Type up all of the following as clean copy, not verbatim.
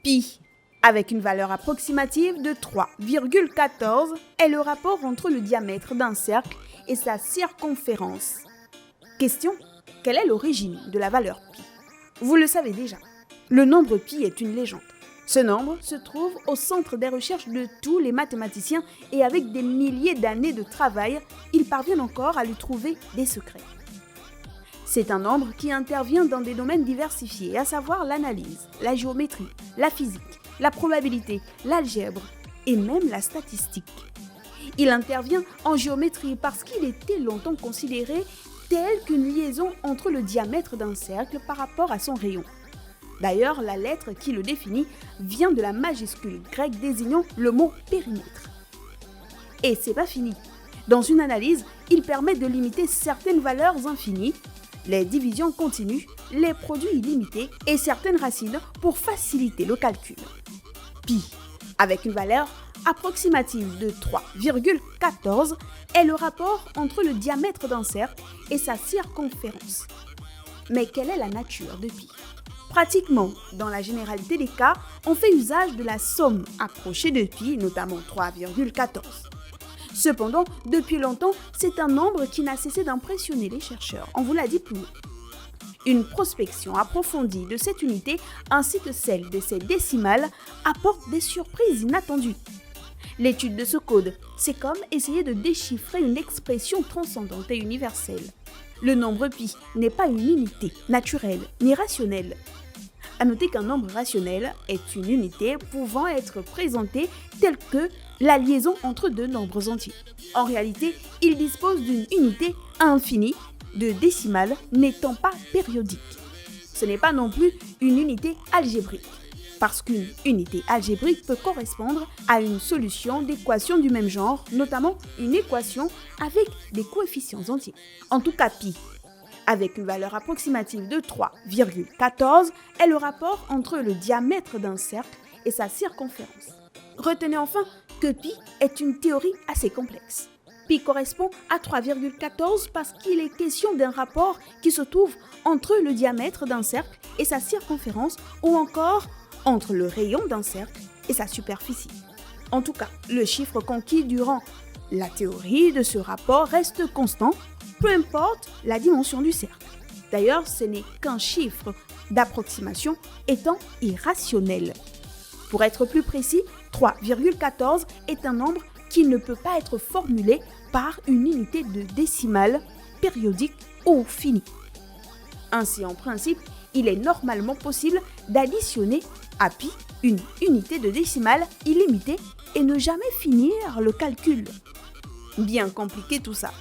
Pi, avec une valeur approximative de 3,14, est le rapport entre le diamètre d'un cercle et sa circonférence. Question: quelle est l'origine de la valeur pi? Vous le savez déjà, le nombre pi est une légende. Ce nombre se trouve au centre des recherches de tous les mathématiciens et avec des milliers d'années de travail, ils parviennent encore à lui trouver des secrets. C'est un nombre qui intervient dans des domaines diversifiés, à savoir l'analyse, la géométrie, la physique, la probabilité, l'algèbre et même la statistique. Il intervient en géométrie parce qu'il était longtemps considéré tel qu'une liaison entre le diamètre d'un cercle par rapport à son rayon. D'ailleurs, la lettre qui le définit vient de la majuscule grecque désignant le mot périmètre. Et c'est pas fini. Dans une analyse, il permet de limiter certaines valeurs infinies, les divisions continues, les produits illimités et certaines racines pour faciliter le calcul. Pi, avec une valeur approximative de 3,14, est le rapport entre le diamètre d'un cercle et sa circonférence. Mais quelle est la nature de pi? Pratiquement, dans la généralité des cas, on fait usage de la somme approchée de pi, notamment 3,14. Cependant, depuis longtemps, c'est un nombre qui n'a cessé d'impressionner les chercheurs. On vous l'a dit plus haut. Une prospection approfondie de cette unité ainsi que celle de ses décimales apporte des surprises inattendues. L'étude de ce code, c'est comme essayer de déchiffrer une expression transcendante et universelle. Le nombre pi n'est pas une unité naturelle ni rationnelle. À noter qu'un nombre rationnel est une unité pouvant être présentée telle que la liaison entre deux nombres entiers. En réalité, il dispose d'une unité infinie de décimales n'étant pas périodique. Ce n'est pas non plus une unité algébrique, parce qu'une unité algébrique peut correspondre à une solution d'équation du même genre, notamment une équation avec des coefficients entiers. En tout cas, pi, avec une valeur approximative de 3,14, est le rapport entre le diamètre d'un cercle et sa circonférence. Retenez enfin que pi est une théorie assez complexe. Pi correspond à 3,14 parce qu'il est question d'un rapport qui se trouve entre le diamètre d'un cercle et sa circonférence ou encore entre le rayon d'un cercle et sa superficie. En tout cas, le chiffre conquis durant la théorie de ce rapport reste constant, peu importe la dimension du cercle. D'ailleurs, ce n'est qu'un chiffre d'approximation étant irrationnel. Pour être plus précis, 3,14 est un nombre qui ne peut pas être formulé par une unité de décimale périodique ou finie. Ainsi, en principe, il est normalement possible d'additionner à pi une unité de décimale illimitée et ne jamais finir le calcul. Bien compliqué tout ça.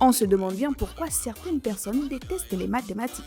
On se demande bien pourquoi certaines personnes détestent les mathématiques.